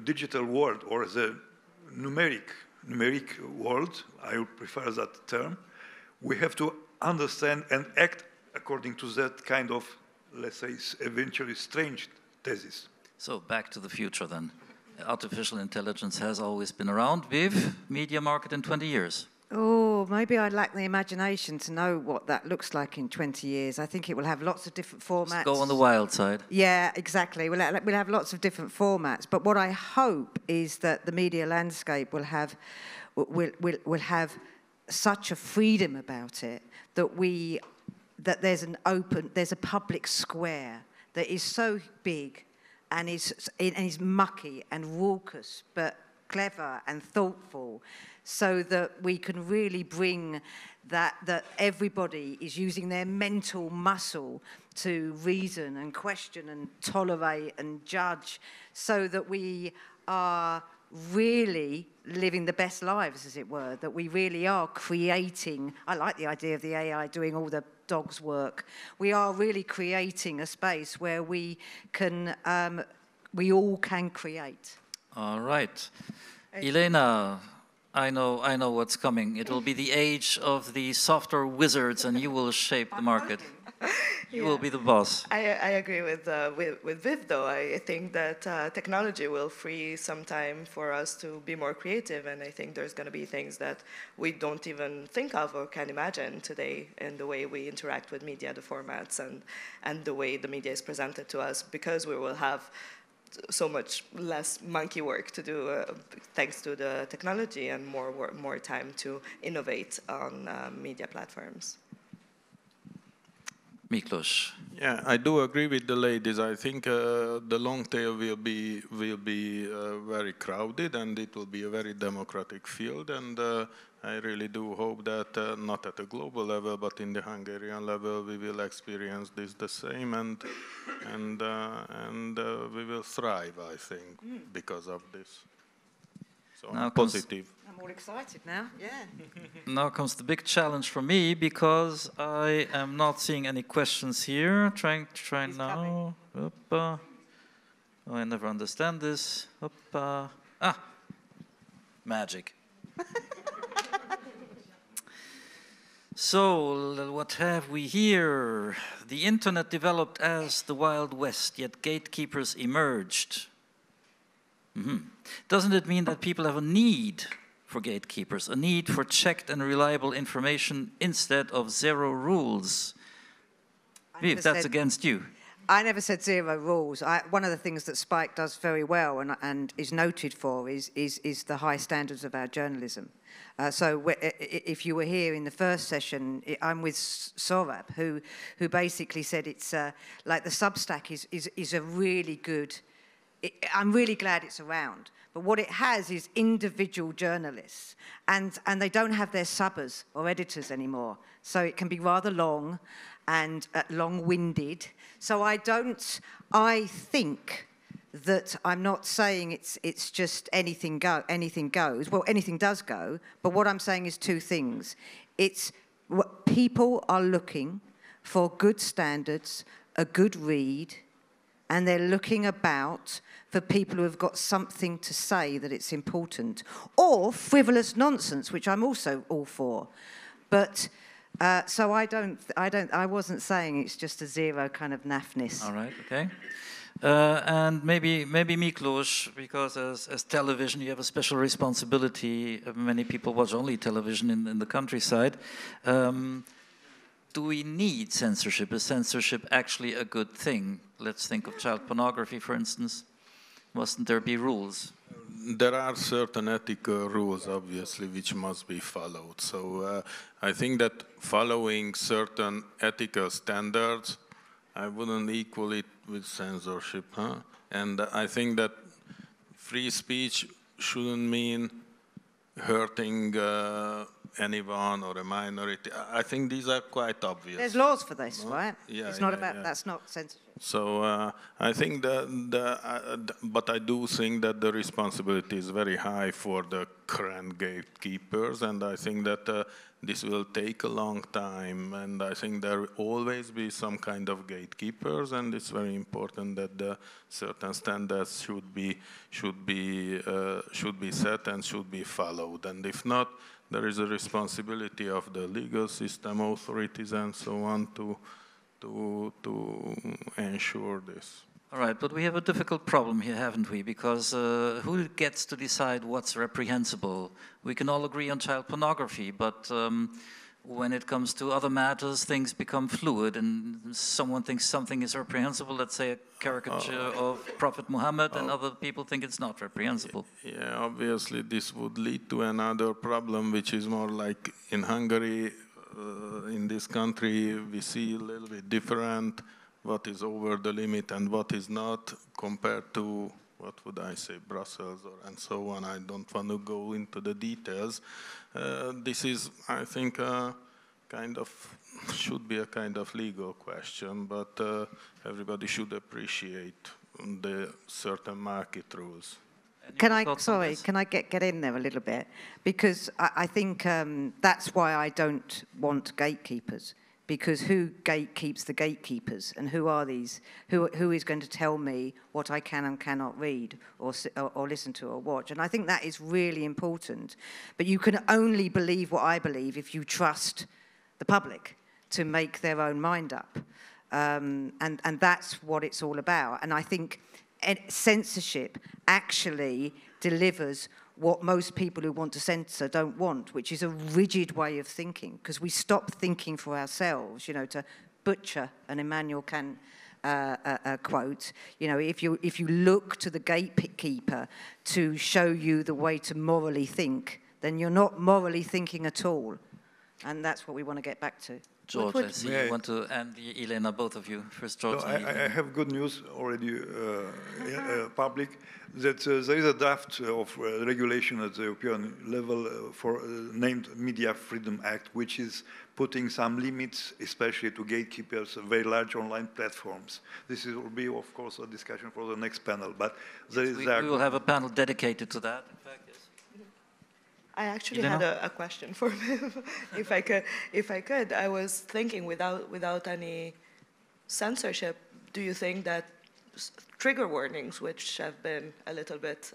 digital world or the numeric world, I would prefer that term, we have to understand and act according to that kind of, let's say, eventually strange thesis. So back to the future then. Artificial intelligence has always been around. Viv, media market in 20 years. Oh, maybe I lack the imagination to know what that looks like in 20 years. I think it will have lots of different formats. Just go on the wild side. Yeah, exactly. We'll have lots of different formats. But what I hope is that the media landscape will have such a freedom about it that there's a public square that is so big and is mucky and raucous, but clever and thoughtful, so that we can really bring that everybody is using their mental muscle to reason and question and tolerate and judge, so that we are really living the best lives, as it were, that we really are creating. I like the idea of the AI doing all the dog's work. We are really creating a space where we all can create. All right. Elena, I know what's coming. It will be the age of the software wizards, and you will shape the market. You will be the boss. I agree with Viv, though. I think that technology will free some time for us to be more creative, and I think there's going to be things that we don't even think of or can imagine today in the way we interact with media, the formats, and the way the media is presented to us, because we will have so much less monkey work to do thanks to the technology, and more time to innovate on media platforms. Miklos. Yeah, I do agree with the ladies. I think the long tail will be very crowded, and it will be a very democratic field. And I really do hope that not at a global level, but in the Hungarian level, we will experience this the same, and we will thrive, I think, because of this. So I'm positive. I'm all excited now, yeah. Now comes the big challenge for me, because I am not seeing any questions here. Trying now. Oh, I never understand this. Magic. So, what have we here? The internet developed as the Wild West, yet gatekeepers emerged. Doesn't it mean that people have a need for gatekeepers, a need for checked and reliable information instead of zero rules? Viv, that's against you. I never said zero rules. One of the things that Spike does very well and is noted for is the high standards of our journalism. So if you were here in the first session, I'm with Saurabh, who basically said it's like the Substack is a really good. I'm really glad it's around. But what it has is individual journalists, and they don't have their subbers or editors anymore. So it can be rather long and long-winded. So I think that I'm not saying it's just anything goes. Well, anything does go, but what I'm saying is two things. It's what people are looking for: good standards, a good read, and they're looking about for people who have got something to say that it's important, or frivolous nonsense, which I'm also all for. But so I wasn't saying it's just a zero kind of naffness. All right, okay. And maybe Miklos, because as television, you have a special responsibility. Many people watch only television in the countryside. Do we need censorship? Is censorship actually a good thing? Let's think of child pornography, for instance. Mustn't there be rules? There are certain ethical rules, obviously, which must be followed. So I think that following certain ethical standards, I wouldn't equal it with censorship. And I think that free speech shouldn't mean hurting anyone or a minority. I think these are quite obvious. There's laws for this, right? Yeah, it's not about that's not censorship. So I think but I do think that the responsibility is very high for the current gatekeepers, and I think that this will take a long time, and I think there will always be some kind of gatekeepers, and it's very important that the certain standards should be set and should be followed, and if not, there is a responsibility of the legal system, authorities, and so on to ensure this. All right, but we have a difficult problem here, haven't we? Because who gets to decide what's reprehensible? We can all agree on child pornography, but when it comes to other matters, things become fluid, and someone thinks something is reprehensible, let's say a caricature of Prophet Muhammad, and other people think it's not reprehensible. Yeah, obviously this would lead to another problem, which is more like in Hungary. In this country, we see a little bit different what is over the limit and what is not, compared to, what would I say, Brussels and so on. I don't want to go into the details. This is, I think, should be a kind of legal question, but everybody should appreciate the certain market rules. Can I get in there a little bit? Because I think that's why I don't want gatekeepers. Because who gatekeeps the gatekeepers, and who are these? Who is going to tell me what I can and cannot read, or listen to, or watch? And I think that is really important. But you can only believe what I believe if you trust the public. to make their own mind up. And that's what it's all about. And I think censorship actually delivers what most people who want to censor don't want, which is a rigid way of thinking, because we stop thinking for ourselves, you know, to butcher an Immanuel Kant quote. You know, if you look to the gatekeeper to show you the way to morally think, then you're not morally thinking at all. And that's what we want to get back to. George, I see you want to, and Elena, both of you. First, George. No, I have good news already public, that there is a draft of regulation at the European level for named Media Freedom Act, which is putting some limits, especially to gatekeepers, very large online platforms. This will be, of course, a discussion for the next panel. But there is we will have a panel dedicated to that. In fact, yes. I actually had a question for him, if I could. I was thinking, without any censorship, do you think that trigger warnings, which have been a little bit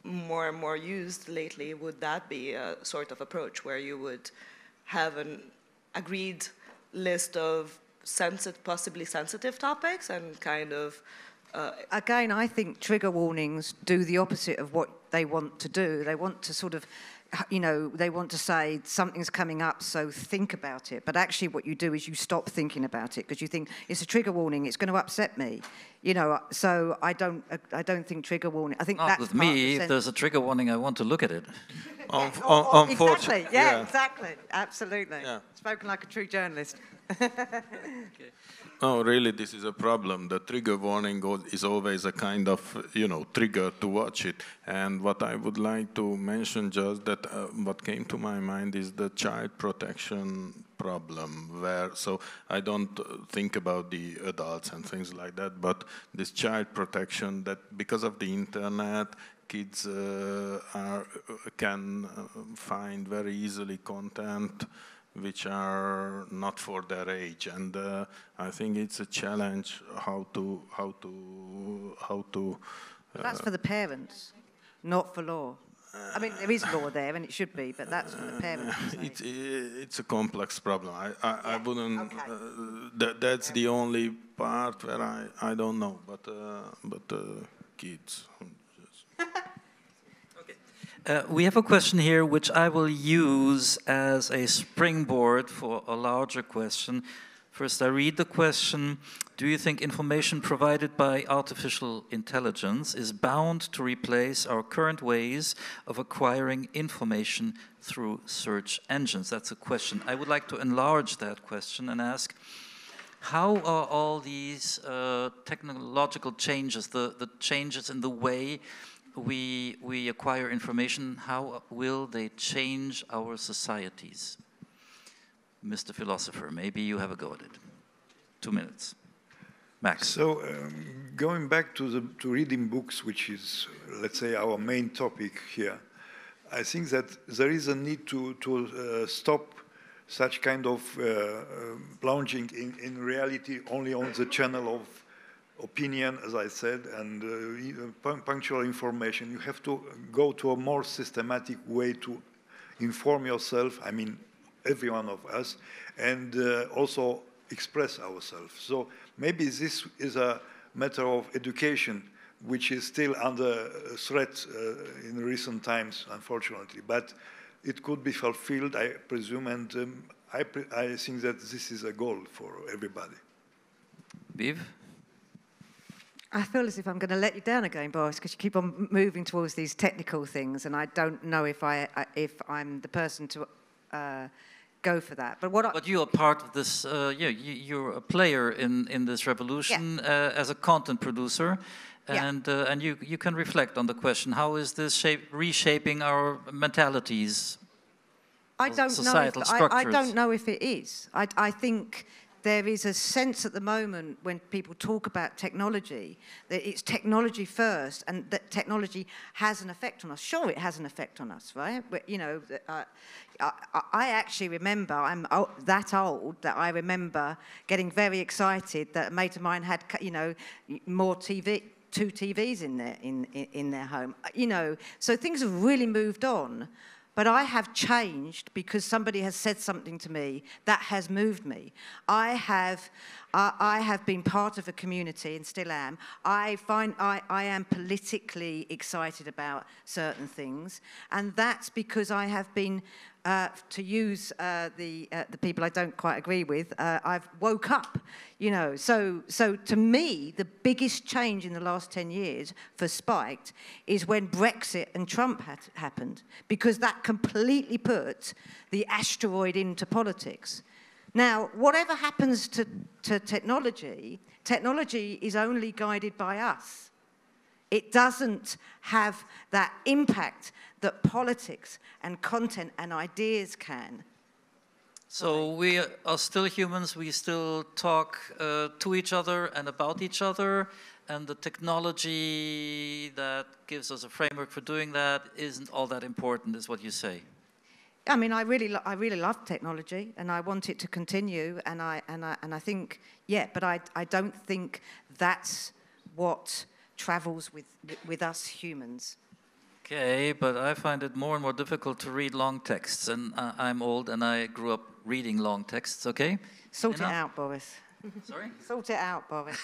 more and more used lately, would that be a sort of approach where you would have an agreed list of possibly sensitive topics and kind of again, I think trigger warnings do the opposite of what they want to do. They want to sort of, you know, they want to say something's coming up, so think about it. But actually what you do is you stop thinking about it because you think it's a trigger warning, it's going to upset me. You know, so I don't think trigger warning. I think not that's with me. If there's a trigger warning, I want to look at it. Exactly. Yeah, exactly. Absolutely. Yeah. Spoken like a true journalist. Okay. No, really, this is a problem. The trigger warning is always a kind of, you know, trigger to watch it. And what I would like to mention just that what came to my mind is the child protection problem, where, so I don't think about the adults and things like that, but this child protection, that because of the internet, kids can find very easily content which are not for their age, and I think it's a challenge how to. That's for the parents, not for law. I mean, there is law there, and it should be, but that's for the parents. It's a complex problem. I wouldn't. Okay. That's the only part where I don't know, but kids. We have a question here which I will use as a springboard for a larger question. First, I read the question: do you think information provided by artificial intelligence is bound to replace our current ways of acquiring information through search engines? That's a question. I would like to enlarge that question and ask, how are all these technological changes, the changes in the way we acquire information, how will they change our societies? Mr. Philosopher, maybe you have a go at it. 2 minutes. Max. So, going back to reading books, which is, let's say, our main topic here, I think that there is a need to stop such kind of plunging in reality only on the channel of opinion, as I said, and punctual information. You have to go to a more systematic way to inform yourself, I mean, every one of us, and also express ourselves. So maybe this is a matter of education, which is still under threat in recent times, unfortunately. But it could be fulfilled, I presume, and I think that this is a goal for everybody. Viv? I feel as if I'm going to let you down again, Boris, because you keep on moving towards these technical things, and I don't know if I'm the person to go for that. But you are part of this. You're a player in this revolution, yeah, as a content producer, and you can reflect on the question: how is this reshaping our mentalities? I don't know. I don't know if it is. I think there is a sense at the moment when people talk about technology that it's technology first, and that technology has an effect on us. Sure, it has an effect on us, right? But, you know, I actually remember, I'm that old that I remember getting very excited that a mate of mine had, you know, two TVs in their home. You know, so things have really moved on. but I have changed because somebody has said something to me that has moved me. I have been part of a community and still am. I find I am politically excited about certain things, and that's because I have been, to use the people I don't quite agree with, I've woke up, you know. So to me, the biggest change in the last 10 years for Spiked is when Brexit and Trump happened, because that completely put the asteroid into politics. Now, whatever happens to technology, technology is only guided by us. It doesn't have that impact that politics and content and ideas can. So we are still humans, we still talk to each other and about each other, and the technology that gives us a framework for doing that isn't all that important, is what you say. I mean, I really love technology, and I want it to continue, and I think, yeah, but I don't think that's what travels with us humans. Okay, but I find it more and more difficult to read long texts, and I'm old and I grew up reading long texts, okay? Sort it out, Boris. Sorry? Sort it out, Boris.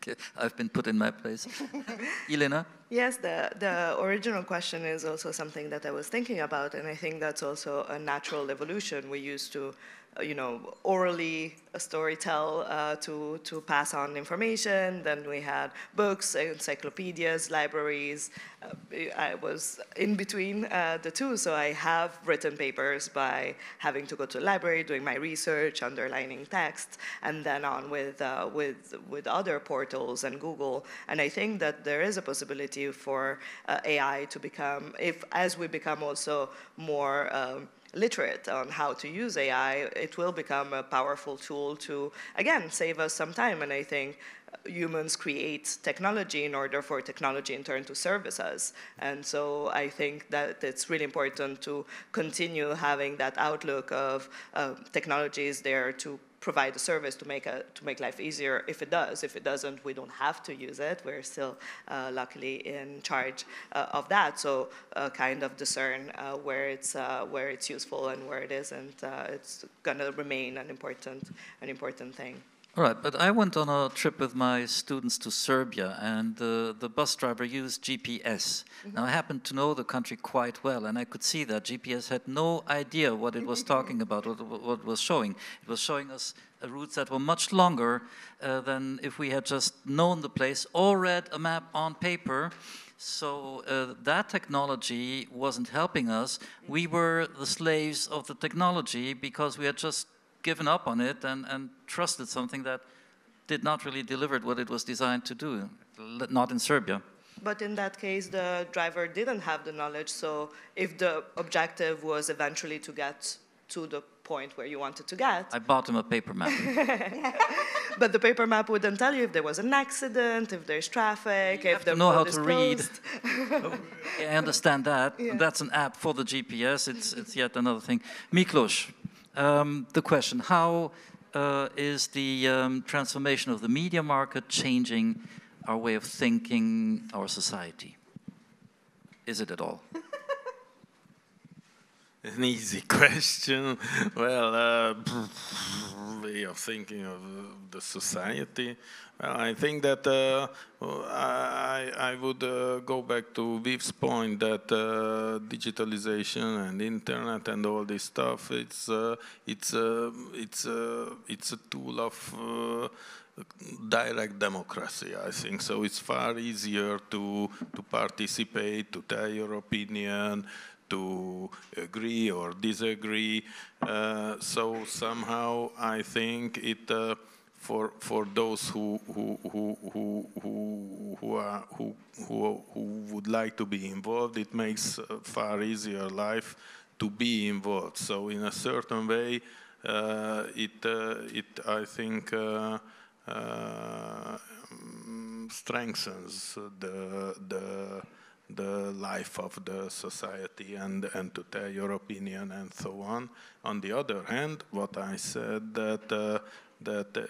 Okay, I've been put in my place. Elena? Yes, the original question is also something that I was thinking about, and I think that's also a natural evolution. We used to, orally storytell to pass on information. Then we had books, encyclopedias, libraries. I was in between the two, so I have written papers by having to go to the library, doing my research, underlining text, and then on with other portals and Google. And I think that there is a possibility for AI to become, as we become also more literate on how to use AI, it will become a powerful tool to, again, save us some time. And I think humans create technology in order for technology in turn to service us. And so I think that it's really important to continue having that outlook of technology is there to provide a service to make life easier. If it does, if it doesn't, we don't have to use it. We're still luckily in charge of that. So kind of discern where it's useful and where it isn't. It's going to remain an important thing. All right, but I went on a trip with my students to Serbia, and the bus driver used GPS. Mm-hmm. Now, I happen to know the country quite well, and I could see that GPS had no idea what it was talking about, what it was showing. It was showing us routes that were much longer than if we had just known the place or read a map on paper. So that technology wasn't helping us. We were the slaves of the technology because we had just given up on it and trusted something that did not really deliver what it was designed to do, not in Serbia. But in that case, the driver didn't have the knowledge, so if the objective was eventually to get to the point where you wanted to get... I bought him a paper map. But the paper map wouldn't tell you if there was an accident, if there's traffic, if the road is closed. I understand that. Yeah. That's an app for the GPS. It's yet another thing. Miklos. The question, how is the transformation of the media market changing our way of thinking, our society? Is it at all? An easy question. Well, way of thinking of the society. Well, I think that I would go back to Viv's point that digitalization and internet and all this stuff, it's a tool of direct democracy, I think. So it's far easier to participate, to tell your opinion, to agree or disagree. So somehow I think it for those who would like to be involved, it makes far easier life to be involved. So in a certain way, it I think strengthens the life of the society and to tell your opinion and so on. On the other hand, what I said that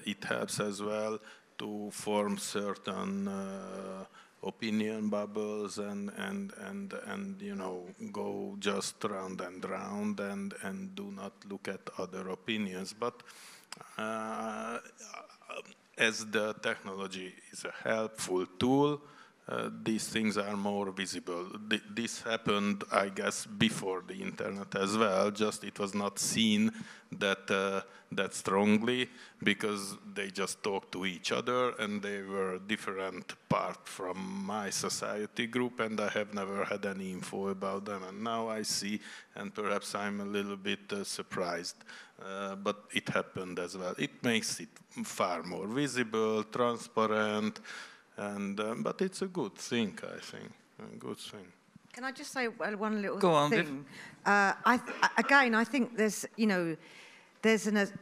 it helps as well to form certain opinion bubbles and you know, go just round and round and do not look at other opinions. But as the technology is a helpful tool, these things are more visible. This happened, I guess, before the internet as well, just it was not seen that strongly, because they just talked to each other and they were different part from my society group, and I have never had any info about them, and now I see, and perhaps I'm a little bit surprised, but it happened as well. It makes it far more visible, transparent, and but it's a good thing, I think, a good thing. Can I just say one little Go on, thing? Again, I think there's, you know,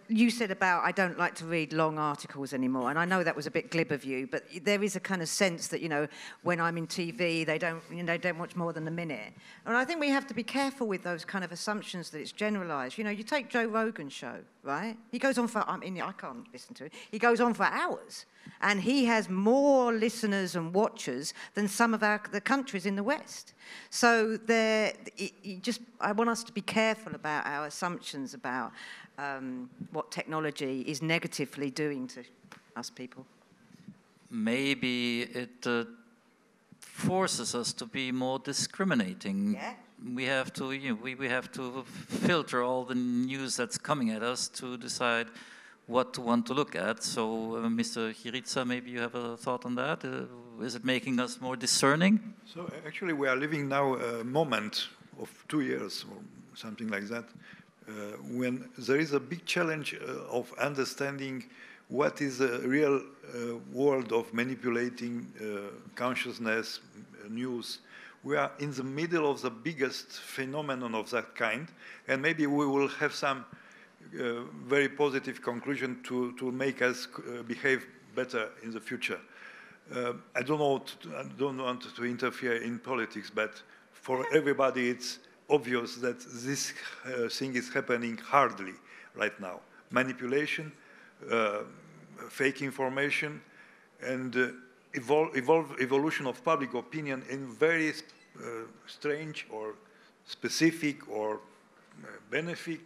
you said about I don't like to read long articles anymore, and I know that was a bit glib of you, but there is a kind of sense that, you know, when I'm in TV, they don't watch more than a minute. And I think we have to be careful with those kind of assumptions that it's generalised. You know, you take Joe Rogan's show, right? He goes on for, I mean, I can't listen to it. He goes on for hours, and he has more listeners and watchers than some of the countries in the West. So I want us to be careful about our assumptions about what technology is negatively doing to us people. Maybe it forces us to be more discriminating. Yeah. We have to, you know, we have to filter all the news that's coming at us to decide what to want to look at. So, Mr. Chiritsa, maybe you have a thought on that? Is it making us more discerning? So actually we are living now a moment of 2 years or something like that, when there is a big challenge of understanding what is a real world of manipulating consciousness, news. We are in the middle of the biggest phenomenon of that kind, and maybe we will have some very positive conclusion to make us behave better in the future. I don't want to interfere in politics, but for everybody it's obvious that this thing is happening hardly right now. Manipulation, fake information, and evolution of public opinion in very strange or specific or benefic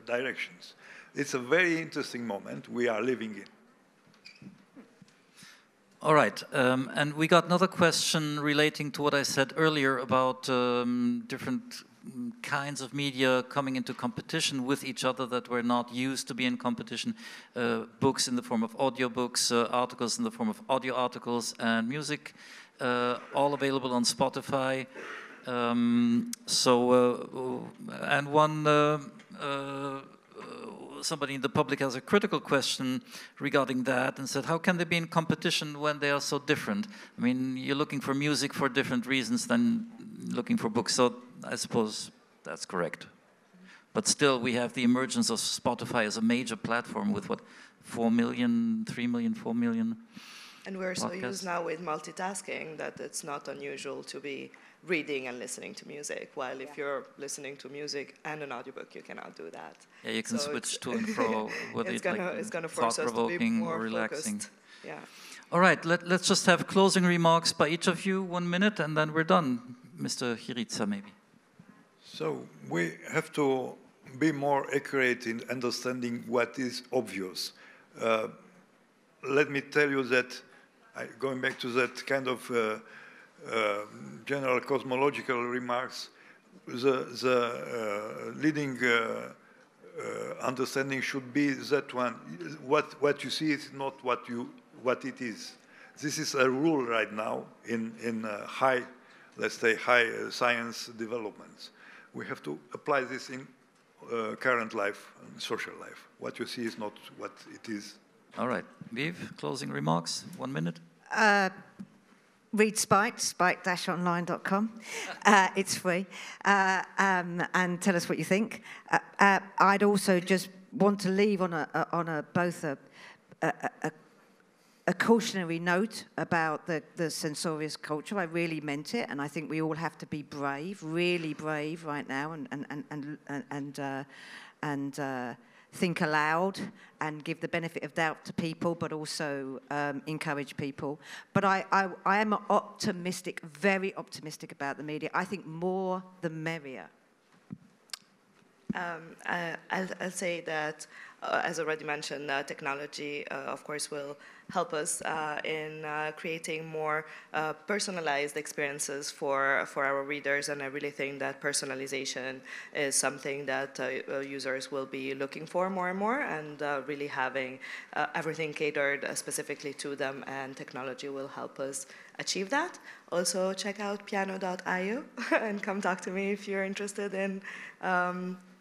directions. It's a very interesting moment we are living in. All right, and we got another question relating to what I said earlier about different kinds of media coming into competition with each other that were not used to be in competition. Books in the form of audiobooks, articles in the form of audio articles, and music, all available on Spotify. And somebody in the public has a critical question regarding that and said, how can they be in competition when they are so different? I mean, you're looking for music for different reasons than looking for books, so I suppose that's correct. But still, we have the emergence of Spotify as a major platform with, what, 4 million, 3 million, 4 million And we're so podcasts. used now with multitasking that it's not unusual to be reading and listening to music, while if you're listening to music and an audiobook, you cannot do that. Yeah, you can So switch to and fro, whether it's gonna force us to be more or relaxing. focused. Yeah. All right, let's just have closing remarks by each of you, 1 minute, and then we're done. Mr. Chiritsa, maybe. So we have to be more accurate in understanding what is obvious. Let me tell you that, going back to that kind of general cosmological remarks, the leading understanding should be that one: what you see is not what it is. This is a rule right now in high, let's say, high science developments. We have to apply this in current life and social life. What you see is not what it is. All right, Viv, closing remarks, 1 minute. Read Spike, spike-online.com. It's free. And tell us what you think. I'd also just want to leave on both a cautionary note about the censorious culture. I really meant it, and I think we all have to be brave, really brave right now, and think aloud and give the benefit of doubt to people, but also encourage people. But I am optimistic, very optimistic about the media. I think more the merrier. I'll say that, as already mentioned, technology, of course, will help us in creating more personalized experiences for our readers, and I really think that personalization is something that users will be looking for more and more, and really having everything catered specifically to them, and technology will help us achieve that. Also, check out piano.io and come talk to me if you're interested in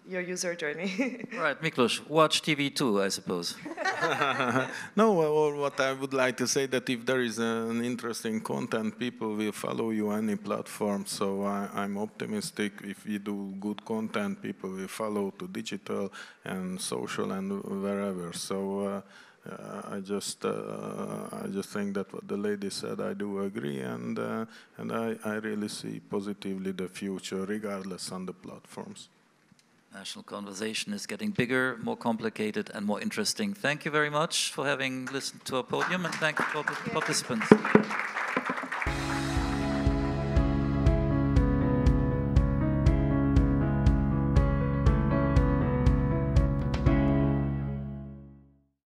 your user journey. Right, Miklos, watch TV too, I suppose. No, well, what I would like to say that if there is an interesting content, people will follow you any platform. So I'm optimistic. If we do good content, people will follow to digital and social and wherever. So I just think that what the lady said, I do agree, and I really see positively the future, regardless on the platforms. National conversation is getting bigger, more complicated, and more interesting. Thank you very much for having listened to our podium, and thank you to all the participants.